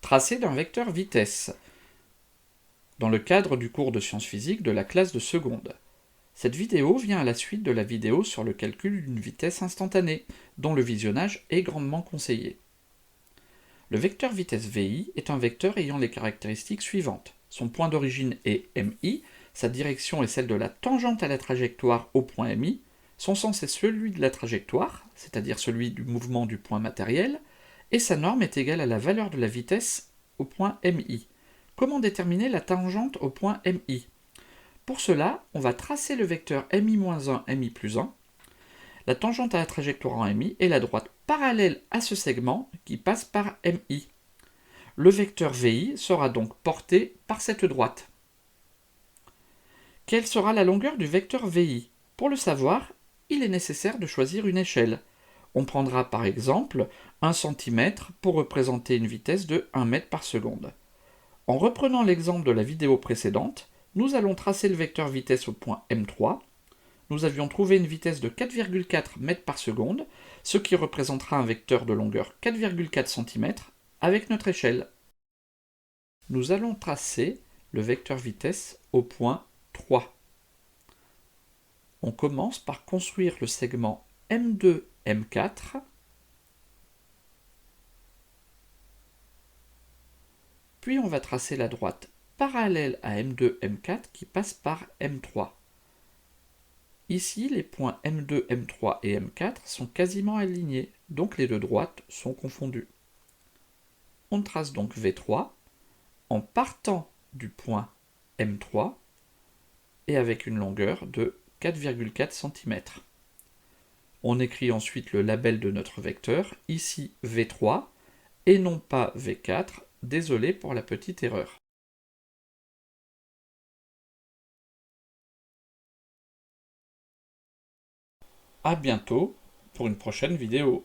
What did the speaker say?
Tracé d'un vecteur vitesse, dans le cadre du cours de sciences physiques de la classe de seconde. Cette vidéo vient à la suite de la vidéo sur le calcul d'une vitesse instantanée, dont le visionnage est grandement conseillé. Le vecteur vitesse VI est un vecteur ayant les caractéristiques suivantes. Son point d'origine est MI, sa direction est celle de la tangente à la trajectoire au point MI, son sens est celui de la trajectoire, c'est-à-dire celui du mouvement du point matériel, et sa norme est égale à la valeur de la vitesse au point MI. Comment déterminer la tangente au point MI? Pour cela, on va tracer le vecteur MI-1, MI plus 1. La tangente à la trajectoire en MI est la droite parallèle à ce segment qui passe par MI. Le vecteur VI sera donc porté par cette droite. Quelle sera la longueur du vecteur VI? Pour le savoir, il est nécessaire de choisir une échelle. On prendra par exemple 1 cm pour représenter une vitesse de 1 mètre par seconde. En reprenant l'exemple de la vidéo précédente, nous allons tracer le vecteur vitesse au point M3. Nous avions trouvé une vitesse de 4,4 mètres par seconde, ce qui représentera un vecteur de longueur 4,4 cm avec notre échelle. Nous allons tracer le vecteur vitesse au point 3. On commence par construire le segment M2, M4, puis on va tracer la droite parallèle à M2, M4 qui passe par M3. Ici, les points M2, M3 et M4 sont quasiment alignés, donc les deux droites sont confondues. On trace donc V3 en partant du point M3 et avec une longueur de 4,4 cm. On écrit ensuite le label de notre vecteur, ici V3 et non pas V4, désolé pour la petite erreur. À bientôt pour une prochaine vidéo.